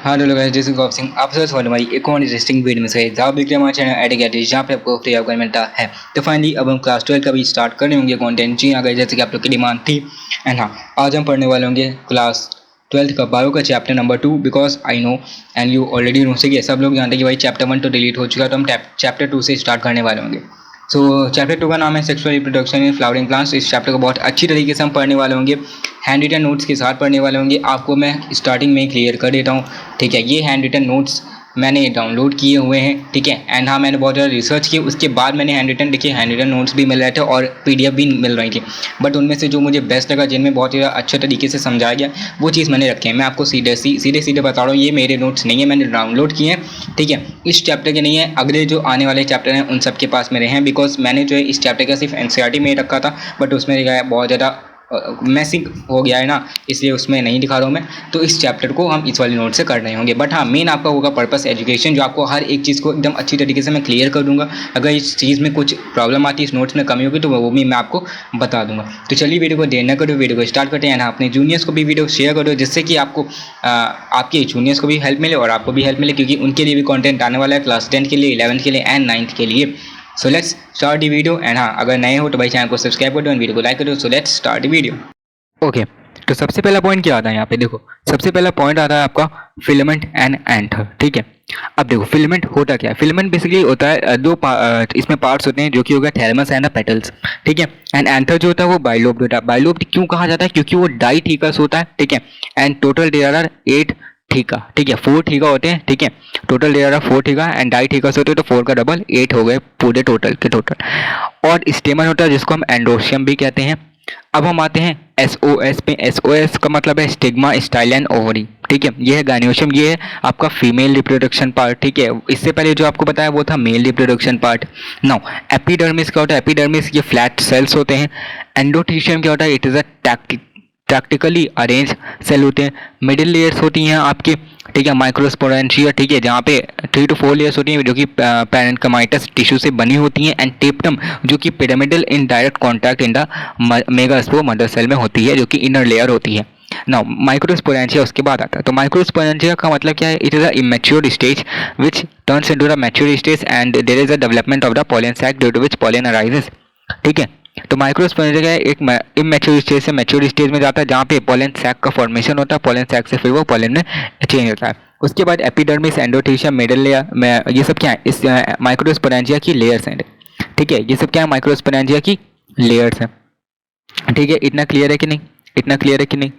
Hello guys, this is Gaurav Singh. आप सबसे पहले हमारी एक और इंटरेस्टिंग वीडियो में से जहाँ भी हमारे चैनल एडिकेट जहाँ पे आपको फ्री ऑफ मिलता है। तो फाइनली अब हम क्लास 12 का भी स्टार्ट करने होंगे कंटेंट। जी हाँ गाइस, जैसे कि आप लोग की डिमांड थी। एंड हाँ, आज हम पढ़ने वाले होंगे क्लास 12 का बायो का chapter number 2। Because I know and you already know से कि सब लोग जानते हैं कि भाई चैप्टर 1 तो डिलीट हो चुका है, तो हम चैप्टर 2 से स्टार्ट करने वाले होंगे। सो चैप्टर 2 का नाम है sexual reproduction in flowering plants. इस चैप्टर को बहुत अच्छी तरीके से हम पढ़ने वाले होंगे, हैंड रिटन नोट्स के साथ पढ़ने वाले होंगे। आपको मैं स्टार्टिंग में ही क्लियर कर देता हूँ, ठीक है। ये हैंड रिटन नोट्स मैंने डाउनलोड किए हुए हैं, ठीक है। एंड हाँ, मैंने बहुत ज़्यादा रिसर्च की, उसके बाद मैंने हैंड रिटन देखिए, हैंड रिटन नोट्स भी मिल रहे थे और PDF भी मिल रही थी। बट उनमें से जो मुझे बेस्ट लगा, जिनमें बहुत ज़्यादा अच्छे तरीके से समझाया गया, वो चीज़ मैंने रखे हैं। मैं आपको सीधे बता रहा हूँ, ये मेरे नोट्स नहीं है, मैंने डाउनलोड किए हैं, ठीक है। इस चैप्टर के नहीं है, अगले जो आने वाले चैप्टर हैं उन सब के पास मेरे हैं। बिकॉज मैंने जो है इस चैप्टर का सिर्फ NCERT में रखा था, बट उसमें बहुत ज़्यादा मैसिंग हो गया है ना, इसलिए उसमें नहीं दिखा रहा हूँ मैं। तो इस चैप्टर को हम इस वाले नोट से कर रहे होंगे। बट हाँ, मेन आपका होगा पर्पस एजुकेशन, जो आपको हर एक चीज़ को एकदम अच्छी तरीके से मैं क्लियर कर दूंगा। अगर इस चीज़ में कुछ प्रॉब्लम आती है, इस नोट्स में कमी होगी, तो वो भी मैं आपको बता दूंगा। तो चलिए वीडियो को देर न करो, वीडियो को स्टार्ट करते हैं। ना अपने जूनियर्स को भी वीडियो शेयर करो, जिससे कि आपको आपके जूनियर्स को भी हेल्प मिले और आपको भी हेल्प मिले, क्योंकि उनके लिए भी कॉन्टेंट आने वाला है क्लास 10 के लिए, 11th के लिए एंड 9th के लिए। So let's start the video. And हाँ, अगर नए हो तो भाई चैनल को सब्सक्राइब कर दो एंड वीडियो को लाइक कर दो। So let's start the video. Okay, तो सबसे पहला पॉइंट क्या आता है यहाँ पे, देखो सबसे पहला पॉइंट आता है आपका फिलामेंट एंड एंथर, ठीक है। अब देखो फिलामेंट होता क्या है। फिलामेंट बेसिकली होता है इसमें पार्ट्स होते हैं, जो कि हो गया थैलेमस एंड पेटल्स, ठीक है। एंड एंथर जो होता है वो बाइलोब्ड होता है। बाइलोब्ड क्यों कहा जाता है, क्योंकि वो डाइथिकस होता है, ठीक है। एंड टोटल देयर आर 8 ठीका, ठीक है, 4 ठीका होते हैं, ठीक है। टोटल देयर आर 4 ठीका एंड डाइथिकस होते हैं, तो 4 का डबल 8 हो गए पूरे टोटल के टोटल। और स्टेमन होता है, जिसको हम एंडोशियम भी कहते हैं। अब हम आते हैं SOS पे। SOS का मतलब है स्टिग्मा स्टाइलन ओवरी, ठीक है। ये है गाइनियोशियम, ये है आपका फीमेल रिप्रोडक्शन पार्ट, ठीक है। इससे पहले जो आपको बताया वो था male reproduction part. Now epidermis क्या होता है, एपिडर्मिस ये फ्लैट सेल्स होते हैं। एंडोथीशियम क्या होता है, it is a tactically arrange cell होते हैं। मिडिल लेयर्स होती हैं आपकी, ठीक है, माइक्रोस्पोरेंशिया, ठीक है, जहाँ पे 3 to 4 लेयर्स होती हैं, जो कि पैरेन्काइमस टिश्यू से बनी होती हैं। एंड टेप्टम जो कि pyramidal in direct contact in the megaspore mother cell में होती है, जो कि इनर लेयर होती है। नाउ माइक्रोस्पोरेंशिया उसके बाद आता है। तो माइक्रोस्पोरेंशिया का मतलब क्या है, it is a immature stage which turns into the mature stage and there is a development of the pollen sac due to which pollen arises, ठीक है। तो माइक्रोस्पोरेंशिया क्या है, एक इमेच्योर स्टेज से मैच्योर स्टेज में जाता है, जहाँ पे पॉलन सैक का फॉर्मेशन होता है। पॉलन सैक से फिर वो पॉलन में चेंज होता है। उसके बाद एपिडर्मिस, एंडोथीशियम, मिडिल लेयर में, ये सब क्या है, इस माइक्रोस्पोरेंशिया की लेयर्स हैं, ठीक है। ये सब क्या है, माइक्रोस्पोरेंशिया की लेयर्स हैं, ठीक है। इतना क्लियर है कि नहीं, इतना क्लियर है कि नहीं।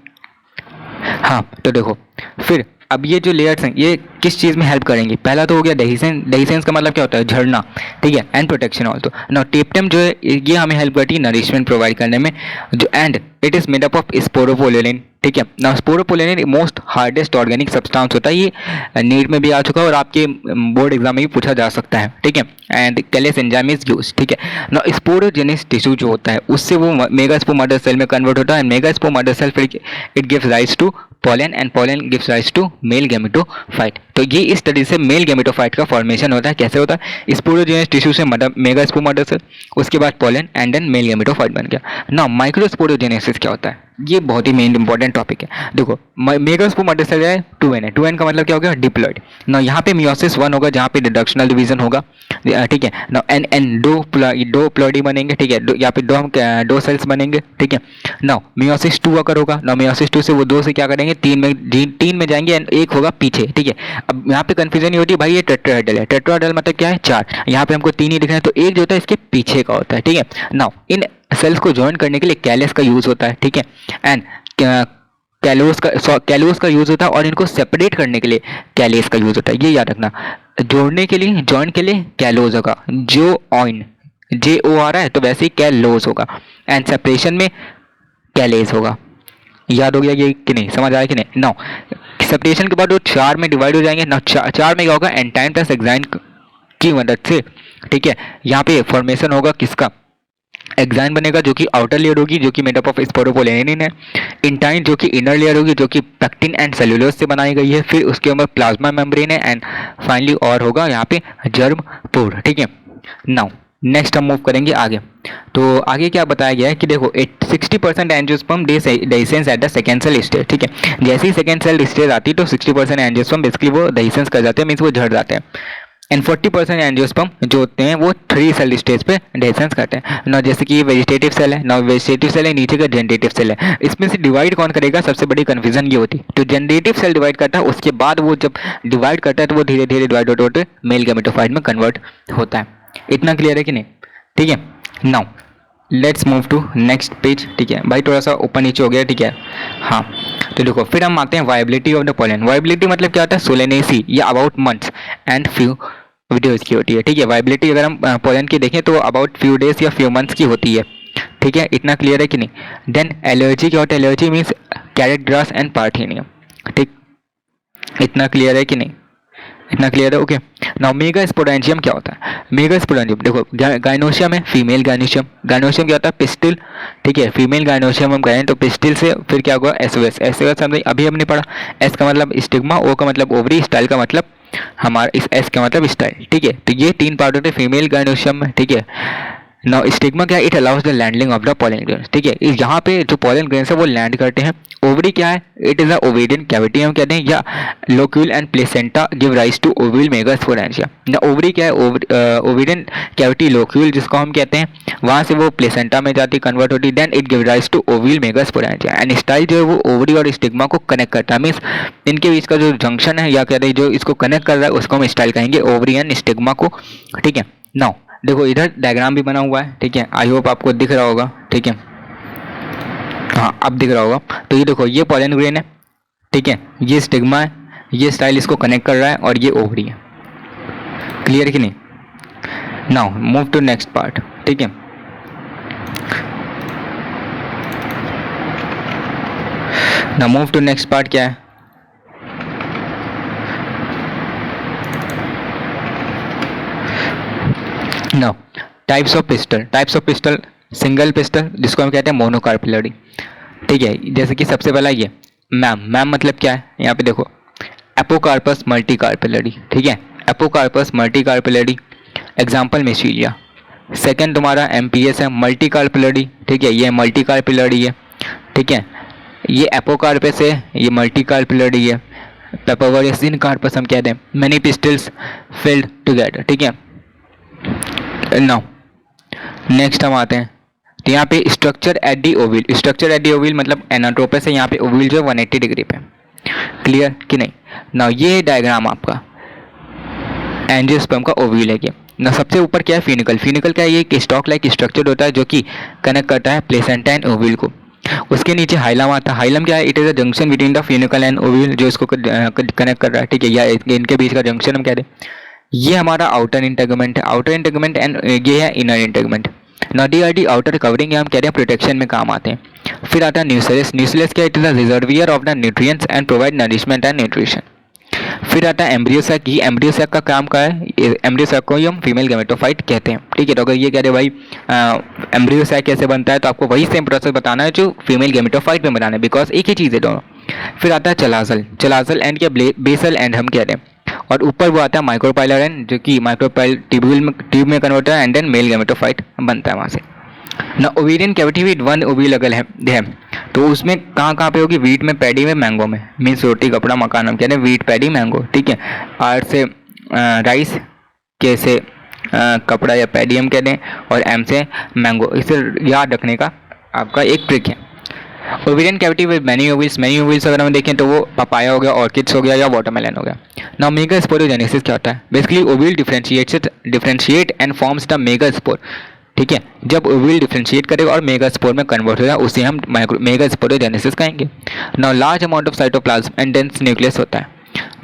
हाँ, तो देखो फिर अब ये जो लेयर्स हैं ये किस चीज़ में हेल्प करेंगी। पहला तो हो गया डेहिसेंस। डेहिसेंस का मतलब क्या होता है, झड़ना, ठीक है। And protection also. नाउ टेप्टम जो है ये हमें हेल्प करती है नरिशमेंट प्रोवाइड करने में, जो and it is made up of sporopollenin, ठीक है। Now sporopollenin most hardest organic substance होता है। ये नीट में भी आ चुका है और आपके बोर्ड एग्जाम में भी पूछा जा सकता है, ठीक है। एंड कैलेस एंजाइम इज यूज, ठीक है। नाउ स्पोरोजेनिस टिश्यू जो होता है उससे वो मेगास्पोर मदर सेल में कन्वर्ट होता है। मेगास्पोर मदर सेल फिर it gives rise to pollen and pollen gives rise to male gametophyte। तो ये इस तरीके से मेल गेमेटोफाइट का फॉर्मेशन होता है। कैसे होता है, स्पोरोजेनियस टिश्यू से मेगास्पोर मदर सेल, उसके बाद pollen and then male gametophyte बन गया। नाउ माइक्रोस्पोरोजेनेसिस क्या होता है, ये बहुत ही मेन इंपॉर्टेंट टॉपिक है। देखो मेगास्पोर मदर सेल है 2n है, 2n का मतलब क्या होगा, डिप्लॉइड। नाउ यहाँ पे मियोसिस 1 होगा, जहाँ पे रिडक्शनल डिवीजन होगा, ठीक है। नाउ एन दो प्लॉइडी बनेंगे, ठीक है। यहाँ पे दो सेल्स बनेंगे, ठीक है। नाउ मियोसिस 2 अगर होगा, नाउ मियोसिस 2 से वो 2 से क्या करेंगे, 3 में जाएंगे एंड 1 होगा पीछे, ठीक है। अब यहाँ पे कंफ्यूजन नहीं होती, भाई ये टेट्राहेड्रल है। टेट्राहेड्रल मतलब क्या है, 4। यहाँ पे हमको 3 ही दिख रहे हैं, तो एक जो होता है इसके पीछे का होता है, ठीक है। नाउ इन सेल्स को ज्वाइन करने के लिए कैलस का यूज होता है, ठीक है। एंड कैलोस का यूज होता है, और इनको सेपरेट करने के लिए कैलेस का यूज होता है। ये याद रखना, जोड़ने के लिए, जॉइन के लिए कैलोस होगा, JO आ रहा है तो वैसे ही कैलोस होगा। एंड सेपरेशन में कैलेस होगा। याद हो गया ये कि नहीं, समझ आया कि नहीं। नाउ सेपरेशन के बाद वो 4 में डिवाइड हो जाएंगे। नाउ 4 में क्या होगा, एंटाइन प्लस एक्साइन की मदद से, ठीक है। यहाँ पे फॉर्मेशन होगा किसका, एक्साइन बनेगा, जो कि आउटर लेयर होगी, जो कि मेड अप ऑफ स्पोरोपोलिन है। इंटाइन जो कि इनर लेयर होगी, जो कि पेक्टिन एंड सेलुलोज से बनाई गई है। फिर उसके ऊपर प्लाज्मा मेम्ब्रेन है एंड फाइनली और होगा यहाँ पे जर्म पोर, ठीक है। नाउ नेक्स्ट हम मूव करेंगे आगे। तो आगे क्या बताया गया है कि देखो 60% एंजियोस्पर्म डेhiscence at the second cell stage, ठीक है। जैसे ही सेकेंड सेल स्टेज आती है तो 60% एंजियोस्पर्म बेसिकली वो डेhiscence कर जाते हैं, मीन्स वो झड़ जाते हैं। एंड 40% एंजियोस्पर्म जो होते हैं वो 3 सेल स्टेज पे डेhiscence करते हैं ना। जैसे कि ये वेजिटेटिव सेल है ना, वेजिटेटिव सेल है, नीचे का जनरेटिव सेल है। इसमें से डिवाइड कौन करेगा, सबसे बड़ी कन्फ्यूजन ये होती है। तो जनरेटिव सेल डिवाइड करता है, उसके बाद वो जब डिवाइड करता है तो वो धीरे धीरे डिवाइड होते मेल गैमेटोफाइट में कन्वर्ट होता है। इतना क्लियर है कि नहीं, ठीक है। Now let's move to next page, ठीक है भाई, थोड़ा सा ऊपर नीचे हो गया, ठीक है। हाँ तो देखो फिर हम आते हैं viability of the pollen. Viability मतलब क्या होता है, सोलेनेसी या about months and few days की होती है, ठीक है। वायबिलिटी अगर हम पोलन की देखें तो अबाउट फ्यू डेज या फ्यू मंथ्स की होती है, ठीक है। इतना क्लियर है कि नहीं। देन एलर्जी क्या होता है, allergy means carrot grass and parthenium, ठीक। इतना क्लियर है कि नहीं, इतना क्लियर है, ओके। नाउ मेगास्पोरेंजियम क्या होता है, मेगास्पोरेंजियम देखो गाइनोशियम है, फीमेल गाइनोशियम। गाइनोशियम क्या होता है, पिस्टिल, ठीक है। फीमेल गाइनोशियम हम कहें तो पिस्टिल से फिर क्या होगा, एसओएस। एसओएस हमने अभी हमने पढ़ा, एस का मतलब स्टिग्मा, ओ का मतलब ओवरी, स्टाइल का मतलब हमारा इस एस का मतलब स्टाइल, ठीक है। तो ये 3 पार्ट होते हैं फीमेल गाइनोशियम में, ठीक है। नाउ स्टिग्मा क्या है, it allows the landing of the pollen grains, ठीक है। यहाँ पे जो पोलन ग्रेन्स है वो लैंड करते हैं। ओवरी क्या है, it is a ovarian cavity हम कहते हैं, या locule and placenta give rise to ovule megasporangia. ना ओवरी क्या है, ओवेरियन कैविटी लोक्यूल जिसको हम कहते हैं, वहाँ से वो प्लेसेंटा में जाती कन्वर्ट होती, then it give rise to ovule megasporangia. And style जो है वो ओवरी और स्टिग्मा को कनेक्ट करता है, मीन्स इनके बीच का जो जंक्शन है या कहते हैं जो इसको कनेक्ट कर रहा है उसको हम स्टाइल कहेंगे, ओवरी एंड स्टिग्मा को, ठीक है। नाउ देखो इधर डायग्राम भी बना हुआ है, ठीक है। आई होप आपको दिख रहा होगा, ठीक है। हाँ अब दिख रहा होगा। तो ये देखो ये पोलन ग्रेन है, ठीक है, ये स्टिग्मा है, ये स्टाइल इसको कनेक्ट कर रहा है और ये ओवरी है। क्लियर कि नहीं। Now move to next part, ठीक है। Now move to next part क्या है, now types of pistil. Types of pistil, single pistil जिसको हम कहते हैं मोनोकार्पिलरी, ठीक है। जैसे कि सबसे पहला ये मैम मतलब क्या है, यहाँ पे देखो एपोकार्पस मल्टीकार्पिलरी, ठीक है। Apocarpous multicarpellary, example Michelia. Second तुम्हारा एमपीएस है मल्टीकार्पिलरी, ठीक है, ये मल्टीकार्पिलरी है, ठीक है। ये एपोकार्पस है, ये मल्टीकार्पिलरी है। पेपरवरियसिन कार्पस हम कहते हैं, मेनी पिस्टल्स फिल्ड टुगेदर, ठीक है। नाउ नेक्स्ट हम आते हैं, तो यहाँ पे structure at the ओविल। Structure at the ओविल मतलब एनाटोपस है, यहाँ पे ओविल जो है 180 डिग्री पे, क्लियर कि नहीं। नाउ ये डायग्राम आपका एंजियोस्पर्म का ओविल है। ये ना सबसे ऊपर क्या है, फिनिकल। फिनिकल क्या है, ये स्टॉक लाइक स्ट्रक्चर होता है जो कि कनेक्ट करता है प्लेसेंटा एंड ओविल को। उसके नीचे हाइलम आता है। हाइलम क्या है, it is a junction between the funicle and ovule, जो इसको कनेक्ट कर रहा है, ठीक है, या इनके बीच का जंक्शन हम कह रहे हैं। ये हमारा आउटर इंटेगमेंट है, आउटर इंटेगमेंट, एंड ये है inner integument. Noddy ID outer covering हम कह रहे हैं प्रोटेक्शन में काम आते हैं। फिर आता है न्यूक्लियस। न्यूक्लियस क्या, it is a reservoir of the nutrients and provide nourishment and nutrition. फिर आता है एम्ब्रियो सैक। ये एम्ब्रियो सैक का काम क्या है, एम्ब्रियो सैक को ही हम फीमेल गैमेटोफाइट कहते हैं, ठीक है। तो अगर ये कह रहे भाई एम्ब्रियो सैक कैसे बनता है, तो आपको वही सेम प्रोसेस बताना है जो फीमेल गैमेटोफाइट में बनाना है, बिकॉज एक ही चीज़ है दोनों। फिर आता है चलाजल। चलाजल एंड क्या, बेसल एंड हम कह रहे हैं। और ऊपर वो आता है माइक्रोपाइलर एंड, जो कि माइक्रोपाइल ट्यूब में कन्वर्ट है, एंड देन मेल गैमेटोफाइट बनता है वहाँ से ना। ओवेरियन कैविटी विद 1 ओवी अगर है तो उसमें कहाँ कहाँ पे होगी, वीट में, पैडी में, मैंगो में। मीन्स रोटी कपड़ा मकान हम कहते हैं, वीट पैडी मैंगो, ठीक है। आर से राइस, के से कपड़ा या पैडी हम कहते हैं, और एम से मैंगो। इसे याद रखने का आपका एक ट्रिक है। Ovarian cavity with many ovules. Many ovules अगर हम देखें तो वो पपाया हो गया, ऑर्किड्स हो गया, या वाटरमेलन हो गया। नाउ मेगास्पोरोजेनेसिस क्या होता है, basically ओविल differentiate and forms the megaspore, ठीक है। जब ओविल डिफरेंशिएट करेगा और मेगास्पोर में कन्वर्ट होगा उसे हम मेगास्पोरोजेनेसिस कहेंगे। Now large amount of cytoplasm and dense nucleus होता है,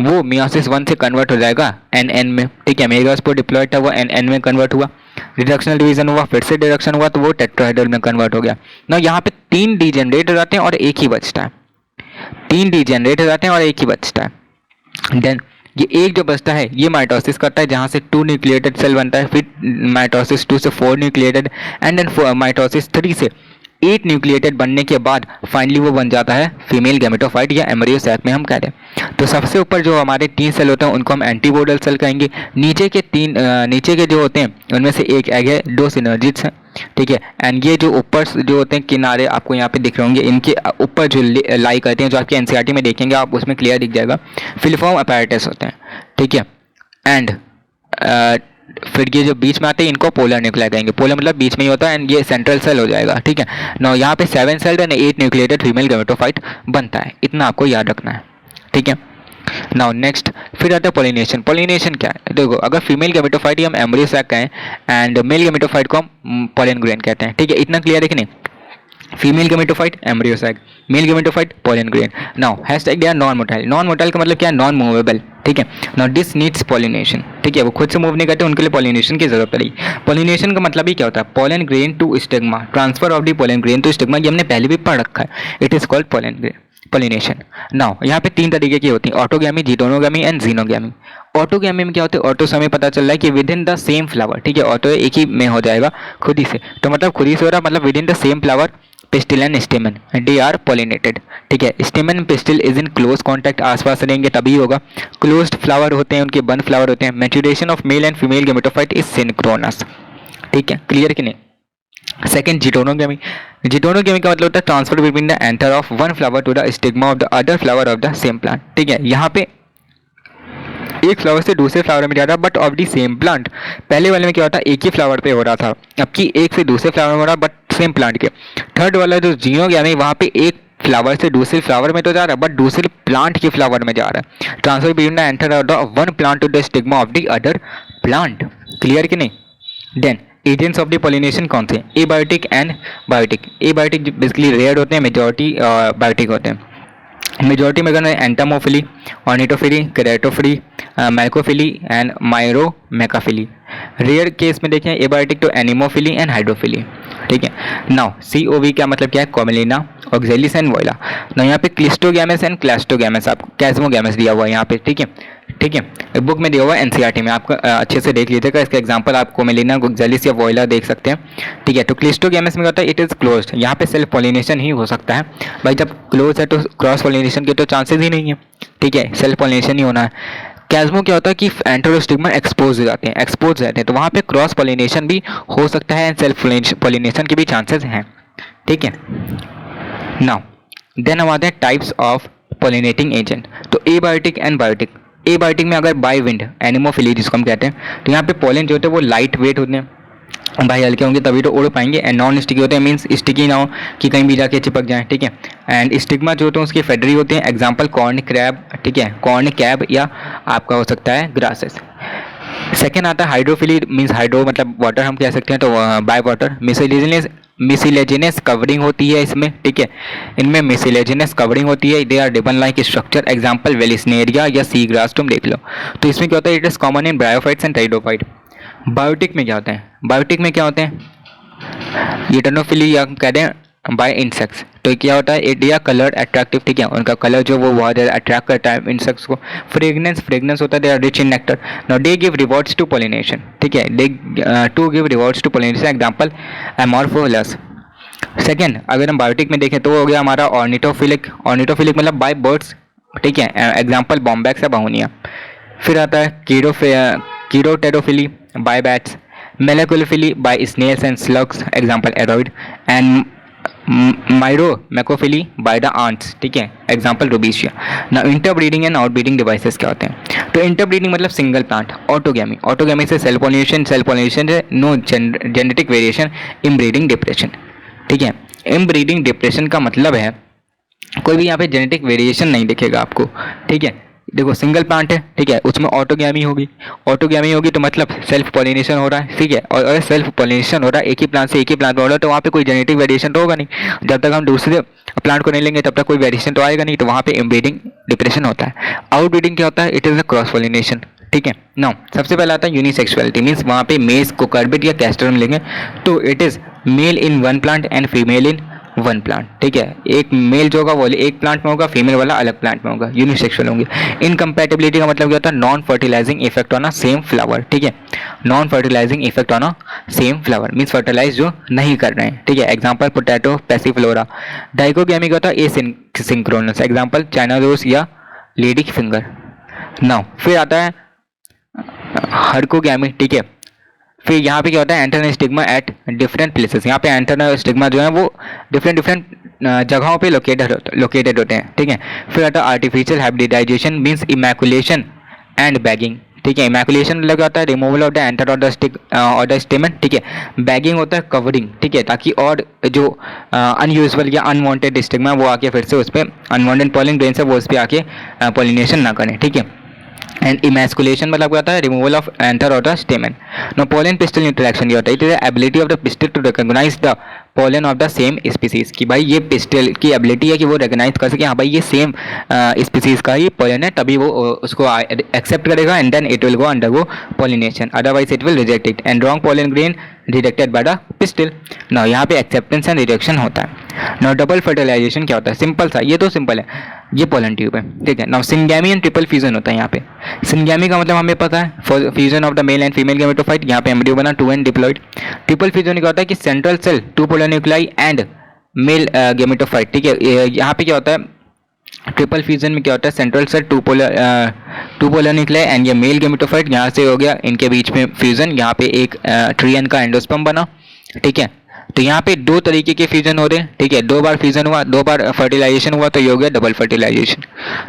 वो मियोसिस 1 से कन्वर्ट हो जाएगा एन में, ठीक है। मेगास्पोर डिप्लॉयड था, वो एन में कन्वर्ट हुआ। रिडक्शनल डिवीजन हुआ, फिर से डिडक्शन हुआ तो वो टेट्राहेड्रल में कन्वर्ट हो गया। ना यहाँ पे 3 डीजेनरेट हो जाते हैं और एक ही बचता है। 3 डीजेनरेट हो जाते हैं और एक ही बचता है। देन ये एक जो बचता है ये माइटोसिस करता है, जहाँ से 2 न्यूक्लिएटेड सेल बनता है। फिर माइटोसिस 2 से 4 न्यूक्लिएटेड, एंड देन माइटोसिस 3 से 8 न्यूक्लिएटेड बनने के बाद फाइनली वो बन जाता है फीमेल गैमेटोफाइट या एम्ब्रियो सैक में हम कहते हैं। तो सबसे ऊपर जो हमारे 3 सेल होते हैं उनको हम एंटीबोडल सेल कहेंगे। नीचे के जो होते हैं उनमें से एक एग है, 2 सिनर्जिड्स हैं, ठीक है। एंड ये जो ऊपर जो होते हैं किनारे आपको यहाँ पे दिख रहे होंगे, इनके ऊपर जो लाई करते हैं, जो आपके एनसीईआरटी में देखेंगे आप, उसमें क्लियर दिख जाएगा, फिलिफॉर्म अपैरेटस होते हैं, ठीक है। एंड फिर ये जो बीच में आते हैं इनको पोलर न्यूक्लिया कहेंगे। पोलर मतलब बीच में ही होता है, एंड ये सेंट्रल सेल हो जाएगा, ठीक है। नाउ यहाँ पे 7 celled and 8 nucleated female gametophyte बनता है, इतना आपको याद रखना है, ठीक है। नाउ नेक्स्ट फिर आता है पोलिनेशन। पोलिनेशन क्या है? देखो, अगर फीमेल गैमेटोफाइट हम एम्ब्रियो सैक कहें एंड मेल गैमेटोफाइट को हम पोलन ग्रेन कहते हैं, ठीक है। इतना क्लियर है कि नहीं? Female gametophyte embryo sac, male gametophyte pollen grain. Now hashtag दिया नॉन मोटाइल। नॉन मोटाइल का मतलब क्या है? नॉन मूवेबल, ठीक है। नाउ दिस नीड्स पोलिनेशन, ठीक है, वो खुद से मूव नहीं करते, उनके लिए पोलिनेशन की जरूरत पड़ेगी। पोलिनेशन का मतलब ही क्या होता है? Pollen grain to stigma, transfer of the pollen grain to stigma, ये हमने पहले भी पढ़ रखा है, it is called pollination. Now यहाँ पे 3 तरीके की होती है, autogamy, geitonogamy and xenogamy. Autogamy में क्या होते हैं? ऑटो से हमें पता चल रहा है कि with in the same flower, ठीक है, ऑटो एक ही में हो जाएगा खुद ही से, तो मतलब खुद ही से हो रहा, मतलब within the same flower pistil and stamen, they are pollinated, ठीक है। Stamen pistil is in close contact, आसपास रहेंगे तभी होगा। क्लोज्ड फ्लावर होते हैं, उनके बंद फ्लावर होते हैं। Maturation of male and female gametophyte is synchronous, ठीक है, क्लियर कि नहीं? सेकेंड जीटोनोगैमी। जीटोनोगैमी का मतलब होता है transfer between the anther of one flower to the stigma of the other flower of the same plant, ठीक है। यहाँ पे एक फ्लावर से दूसरे फ्लावर में जा रहा, but of the same plant. पहले वाले में क्या होता है? एक ही फ्लावर पे हो रहा था, अब की एक से दूसरे फ्लावर में हो रहा, बट सेम प्लांट के। थर्ड वाला जो जीनोगैमी, वहाँ पे एक फ्लावर से दूसरे फ्लावर में तो जा रहा है, बट दूसरे प्लांट के फ्लावर में जा रहा है। Transfer between the anther of the one plant to the stigma of the other plant, clear कि नहीं? Then agents of the pollination कौन से? Abiotic and biotic. Abiotic basically rare होते हैं, मेजॉरिटी बायोटिक होते हैं। मेजॉरिटी में अगर entomophily, ornithophily, chiropterophily, malacophily and myrmecophily. Rare case में देखें एबायोटिक तो एनिमोफिली एंड हाइड्रोफिली, ठीक है। नाउ COV का मतलब क्या है? Commelina, oxalis and voila. Now यहाँ पे क्लिस्टोगैमस एंड क्लास्टोगैमस, आपको कैस्मोगैमस दिया हुआ है यहाँ पे, ठीक है, ठीक है। बुक में दिया हुआ है NCERT में, आपको अच्छे से देख लीजिएगा। इसका एग्जांपल आप कोमेलिना, ऑक्जेलिस या वोइला देख सकते हैं, ठीक है। तो क्लिस्टोगैमस में होता है इट इज क्लोज्ड, यहाँ पे सेल्फ पोलिनेशन ही हो सकता है भाई। जब क्लोज है तो क्रॉस पोलिनेशन के तो चांसेस ही नहीं है, ठीक है, सेल्फ पोलिनेशन ही होना है। कैस्मो क्या होता है कि एंथर और स्टिग्मा एक्सपोज हो जाते हैं, एक्सपोज रहते हैं, तो वहाँ पे क्रॉस पोलिनेशन भी हो सकता है एंड सेल्फ पोलिनेशन के भी चांसेस हैं, ठीक है। नाउ देन हम आते हैं टाइप्स ऑफ पोलिनेटिंग एजेंट। तो एबायोटिक एंड बायोटिक। एबायोटिक में अगर बाय विंड, एनिमोफिली जिसको हम कहते हैं, तो यहाँ पे पोलन जो होते हैं वो लाइट वेट होते हैं भाई, हल्के होंगे तभी तो उड़ पाएंगे। एंड नॉन स्टिकी होते हैं, मीन्स स्टिकी ना हो कि कहीं भी जाके चिपक जाए, ठीक है। एंड स्टिग्मा जो होते हैं उसके फेडरी होते हैं, एग्जांपल कॉर्न क्रैब, ठीक है, कॉर्न कैब या आपका हो सकता है ग्रासेस। सेकेंड आता है हाइड्रोफिली, मीन्स हाइड्रो मतलब वाटर हम कह सकते हैं, तो बाय वाटर। मिसिलेजिनस कवरिंग होती है इसमें, ठीक है, इनमें मिसिलेजिनस कवरिंग होती है, they are ribbon like structure, example Vallisneria या सी ग्रास, तुम देख लो। तो इसमें क्या होता है? It is common in bryophytes and pteridophyte. Biotic में क्या होते हैं? बायोटिक में क्या होते हैं? यूटेनोफिली या कहते हैं बाय इंसेक्ट्स। तो क्या होता है? इट या कलर अट्रैक्टिव, ठीक है, उनका कलर जो वो बहुत ज़्यादा अट्रैक्ट करता है इंसेक्ट्स को। फ्रेगनेंस होता है, they are rich in nectar. Now they give rewards to pollination, ठीक है, they to give rewards to pollination, example amorphophallus. Second अगर हम बायोटिक में देखें तो वो हो गया हमारा ऑर्निटोफिलिक। ऑर्निटोफिलिक मतलब बाय बर्ड्स, ठीक है, एग्जांपल बॉम्बैक्स या बाहुनिया। फिर आता है chiropterophily by bats, malacophily by snails and slugs, example aroid, and myrmecophily by the ants, ठीक है, एग्जांपल रुबीशिया। ना इंटरब्रीडिंग एंड आउटब्रीडिंग डिवाइसेस क्या होते हैं? तो इंटरब्रीडिंग मतलब सिंगल प्लांट। ऑटोगैमी, ऑटोगैमी से सेल्फ पोलिनेशन से no genetic variation, inbreeding depression, ठीक है। इनब्रीडिंग डिप्रेशन का मतलब है कोई भी यहाँ पे जेनेटिक वेरिएशन नहीं दिखेगा आपको, ठीक है। देखो सिंगल प्लांट है, ठीक है, उसमें ऑटोगैमी होगी। ऑटोगैमी होगी तो मतलब सेल्फ पॉलिनेशन हो रहा है, ठीक है, और अगर सेल्फ पॉलिनेशन हो रहा है एक ही प्लांट से एक ही प्लांट में हो रहा है तो वहाँ पे कोई जेनेटिक वेरिएशन तो होगा नहीं। जब तक हम दूसरे प्लांट को नहीं लेंगे तब तक कोई वेरिएशन तो आएगा नहीं, तो वहाँ पे इनब्रीडिंग डिप्रेशन होता है। आउटब्रीडिंग क्या होता है? It is a cross pollination, ठीक है। नाउ सबसे पहला आता है यूनिसेक्सुअलिटी, मीन्स वहाँ पे मेज कोकार्बिट या कैस्टर में लेंगे तो it is male in one plant and female in one plant, ठीक है। एक मेल जो होगा वो एक प्लांट में होगा, फीमेल वाला अलग प्लांट में होगा, यूनिसेक्सुअल होंगे। इनकम्पैटिबिलिटी का मतलब क्या होता है, non fertilizing effect on a same flower, ठीक है। Non fertilizing effect on a same flower means fertilize जो नहीं कर रहे हैं, ठीक है। Example potato Passiflora. डाइकोगैमी का होता है asynchronous, example China rose या लेडी फिंगर। नाउ फिर आता है हर्कोगैमी, ठीक है। फिर यहाँ पे क्या होता है, एंटरनल स्टिग्मा एट डिफरेंट प्लेसेस। यहाँ पे एंटरनल स्टिग्मा जो है वो डिफरेंट डिफरेंट जगहों पे लोकेटेड होते हैं, ठीक है। फिर आता है artificial hybridization means emasculation and bagging, ठीक है। इमैकुलेशन मतलब होता है रिमूवल ऑफ द एंटर और द स्टेमन, ठीक है। बैगिंग होता है कवरिंग, ठीक है, ताकि और जो अनयूजुअल या अनवांटेड स्टिग्मा वो आके फिर से उस पर अनवांटेड पॉलिन ग्रेन से वो उस पर आके पॉलिनेशन ना करें, ठीक है। एंड इमैस्कुलेशन मतलब क्या होता है, रिमूवल ऑफ एंथर और the stamen. No pollen pistil interaction ये होता है, it is the ability of the pistil to recognise the pollen of the same species, कि भाई ये पिस्टल की एबिलिटी है कि वो रिकॉग्नाइज कर सके हाँ भाई ये सेम स्पीसीज का ही पोलन है, तभी वो उसको एक्सेप्ट करेगा and then it will go undergo pollination, otherwise it will reject it. And wrong pollen grain rejected by the pistil. Now यहाँ पे एक्सेप्टेंस एंड रिजेक्शन होता है। नाउ डबल फर्टिलाइजेशन क्या होता है, सिंपल सा, ये तो सिंपल है, ये पोलन ट्यूब है, ठीक है। Now syngamy and triple fusion होता है यहाँ पे। सिंगैमी का मतलब हमें पता है, fusion of the male and female gametophyte, यहाँ पे एम्ब्रियो बना 2 एंड डिप्लॉइड। ट्रिपल फ्यूजन क्या होता है कि central cell 2 polar nuclei and male gametophyte, ठीक है। यहाँ पे क्या होता है, ट्रिपल फ्यूजन में क्या होता है, central cell 2 polar nuclei and ये मेल गैमेटोफाइट, यहाँ से हो गया इनके बीच में फ्यूजन, यहाँ पे एक ट्रियन का एंडोस्पर्म बना, ठीक है। तो यहाँ पे 2 तरीके के फ्यूजन हो रहे हैं, ठीक है। 2 बार फ्यूजन हुआ, 2 बार फर्टिलाइजेशन हुआ, तो ये हो गया डबल फर्टिलाइजेशन।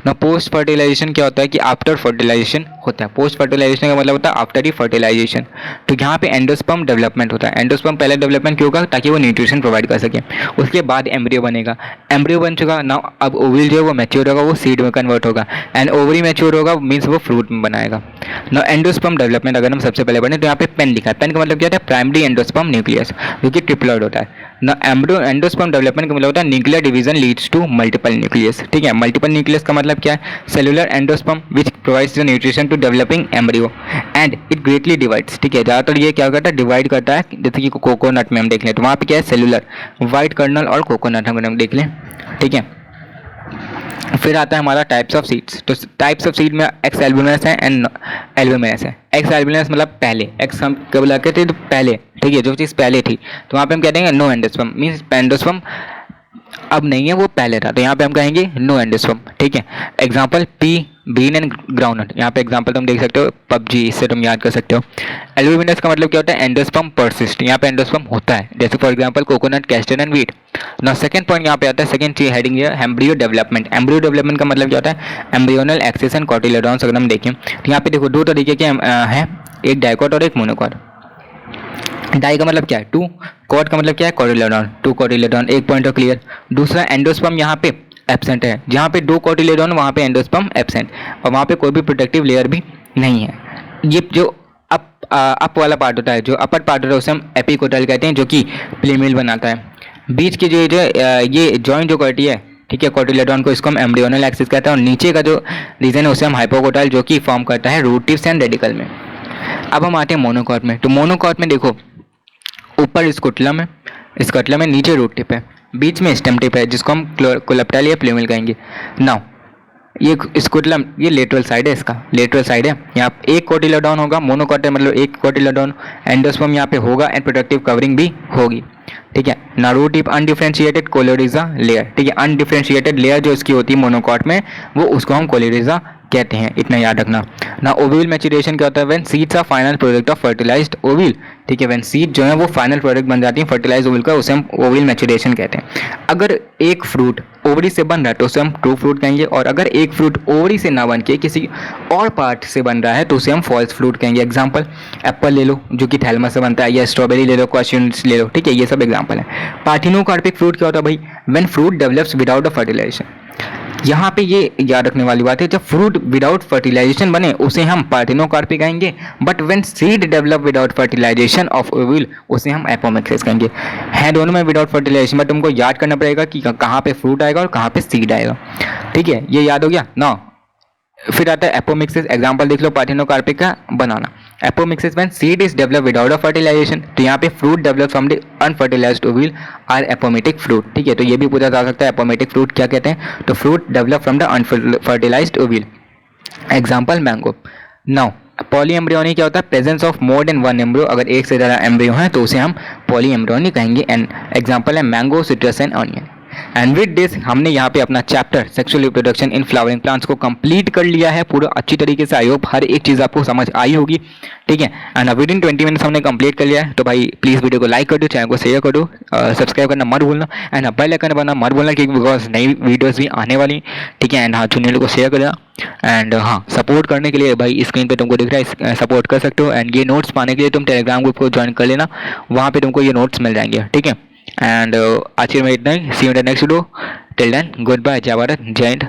ना पोस्ट फर्टिलाइजेशन क्या होता है कि आफ्टर फर्टिलाइजेशन होता है। पोस्ट फर्टिलाइजेशन का मतलब होता है आफ्टर ही फर्टिलाइजेशन। तो यहाँ पे एंडोस्पर्म डेवलपमेंट होता है। एंडोस्पर्म पहले डेवलपमेंट क्यों होगा, ताकि वो न्यूट्रिशन प्रोवाइड कर सके। उसके बाद एम्ब्रियो बनेगा, एम्ब्रियो बन चुका ना, अब ओविल जो है वो मैच्योर होगा, वो सीड में कन्वर्ट होगा एंड ओवरी मैच्योर होगा मीन्स वो फ्रूट में बनाएगा। ना एंडोस्पर्म डेवलपमेंट अगर हम सबसे पहले पढ़ें तो यहाँ पे पेन लिखा है। पेन का मतलब क्या होता है, प्राइमरी एंडोस्पर्म न्यूक्लियस, जो कि ट्रिप्लॉइड होता है ना। एंडोस्पर्म डेवलपमेंट का मतलब होता है nuclear division leads to multiple nucleus, ठीक है। मल्टीपल न्यूक्लियस का मतलब क्या है, cellular endosperm which provides the nutrition to developing embryo and it greatly divides, ठीक है। ज़्यादातर ये क्या करता है, डिवाइड करता है, जैसे कि कोकोनट में हम देख लें तो वहाँ पे क्या है, सेलुलर वाइट कर्नल और कोकोनट हम देख लें, ठीक है। फिर आता है हमारा टाइप्स ऑफ सीड्स। तो टाइप्स ऑफ सीड में एक्स एल्बुमिनस है एंड एल्बुमिनस है। एक्स एल्बुमिनस मतलब पहले, एक्स हम कब लगाते थे तो पहले, ठीक है, जो चीज़ पहले थी, तो वहाँ पे हम कहते हैं नो एंडोस्पर्म मीन्स एंडोस्पर्म अब नहीं है, वो पहले था, तो यहाँ पे हम कहेंगे नो एंडोस्पर्म, ठीक है। Example pea bean and groundnut, यहाँ पे एग्जाम्पल तुम देख सकते हो, पबजी, इससे तुम याद कर सकते हो। एल्बुमिनस का मतलब क्या होता है, एंडोस्पर्म परसिस्ट, यहाँ पे एंडोस्पर्म होता है, जैसे for example coconut, castor and wheat. ना सेकंड पॉइंट यहाँ पे आता है, सेकंड चीज हेडिंग है एम्ब्रियो डेवलपमेंट। एम्ब्रियो डेवलपमेंट का मतलब क्या होता है, एम्ब्रियोनल एक्सेस एंड कॉटिलेडॉन्स अगर हम देखें तो यहाँ पे देखो 2 तरीके के हैं, एक डाइकॉट और एक मोनोकॉट। डाई का मतलब क्या है 2, कॉट का मतलब क्या है कॉटिलेडॉन, 2 कॉटिलेडॉन, एक पॉइंट ऑफ क्लियर। दूसरा एंडोस्पर्म यहाँ पे एब्सेंट है, जहाँ पे 2 कॉटिलेडॉन वहाँ पे एंडोस्पर्म एब्सेंट, और वहाँ पे कोई भी प्रोटेक्टिव लेयर भी नहीं है। ये जो अप वाला पार्ट होता है, जो अपर पार्ट होता है उसे हम एपिकोटाइल कहते हैं, जो कि प्लेमिल बनाता है। बीच की जो ये जॉइंट जो कॉटी है, ठीक है, कॉटिलेडॉन को, इसको हम एम्ब्रियोनल एक्सिस कहते हैं, और नीचे का जो रीजन है उसे हम हाइपोकोटाइल, जो कि फॉर्म करता है रूट टिप्स एंड रेडिकल में। अब हम आते हैं मोनोकॉट में। तो मोनोकॉट में देखो ऊपर स्कुटलम है, स्कुटलम में नीचे रूट टिप है, बीच में स्टेम टिप है, जिसको हम कोलेप्टाइल या प्लूमिल कहेंगे। नाउ ये स्कुटलम, ये लेटरल साइड है, इसका लेटरल साइड है। यहाँ एक कोटिलेडॉन होगा, मोनोकॉट है मतलब एक कोटिलेडॉन, एंडोस्पर्म यहाँ पे होगा एंड प्रोटेक्टिव कवरिंग भी होगी, ठीक है। ना रूट टिप अनडिफरेंशिएटेड कोलोरिजा लेयर, ठीक है। अनडिफरेंशिएटेड लेयर जो इसकी होती है मोनोकॉट में, वो उसको हम कोलोरिजा कहते हैं, इतना याद रखना। ना ओव्यूल मैच्योरेशन क्या होता है, when seeds are final product of fertilized ovule, ठीक है। व्हेन सीड जो है वो फाइनल प्रोडक्ट बन जाती है फर्टिलाइज्ड ओव्यूल का, उसे हम ओव्यूल मैच्योरेशन कहते हैं। अगर एक फ्रूट ओवरी से बन रहा है तो उसे हम ट्रू फ्रूट कहेंगे, और अगर एक फ्रूट ओवरी से ना बन के किसी और पार्ट से बन रहा है तो उसे हम फॉल्स फ्रूट कहेंगे। एग्जाम्पल एप्पल ले लो जो कि थैलमस से बनता है, या स्ट्रॉबेरी ले लो, क्वेश्चंस ले लो, ठीक है, ये सब एग्जाम्पल है। पार्थिनोकार्पिक फ्रूट क्या होता है भाई, when fruit develops without a fertilization. यहाँ पे ये याद रखने वाली बात है, जब फ्रूट विदाउट फर्टिलाइजेशन बने उसे हम पार्थिनोकार्पिक कहेंगे, but when seed develop without fertilization of ovule उसे हम एपोमिक्सिस कहेंगे। है दोनों में विदाउट फर्टिलाइजेशन, बट तुमको याद करना पड़ेगा कि कहाँ पे फ्रूट आएगा और कहाँ पे सीड आएगा, ठीक है। ये याद हो गया ना। फिर आता है एपोमिक्सिस, एग्जांपल देख लो पार्थिनोकार्पिक का banana. Apomixis when seed is develop without a fertilization, तो यहाँ पे fruit develop from the unfertilized ovule are apomictic fruit. ठीक है, तो ये भी पूछा जा सकता है एपोमेटिक फ्रूट क्या कहते हैं, तो fruit develop from the unfertilized ovule. Example mango. Now poly embryony क्या होता है, presence of more than one embryo, अगर एक से ज़्यादा एम्ब्रियो है तो उसे हम पॉली एम्ब्रियोनी कहेंगे। एंड एग्जाम्पल है mango, citrus and onion. And with this हमने यहाँ पे अपना chapter sexual reproduction in flowering plants को कंप्लीट कर लिया है पूरा अच्छी तरीके से। आई होप हर एक चीज़ आपको समझ आई होगी। ठीक है, एंड विद इन 20 मिनट्स हमने कंप्लीट कर लिया है। तो भाई प्लीज़ वीडियो को लाइक कर दो, चैनल को शेयर कर दो, सब्सक्राइब करना मत भूलना, एंड बेल आइकन दबाना मत भूलना क्योंकि बिकॉज नई वीडियोज़ भी आने वाली। ठीक है, एंड हाँ चैनल को शेयर कर देना। एंड हाँ सपोर्ट करने के लिए भाई स्क्रीन पे तुमको दिख रहा है, सपोर्ट कर सकते हो। एंड ये नोट्स पाने के लिए तुम टेलीग्राम ग्रुप को ज्वाइन कर लेना, वहाँ पे तुमको ये नोट्स मिल जाएंगे। ठीक है, एंड आज के लिए इतना ही। See you in the next video. Till then good bye, जय भारत, जय हिंद।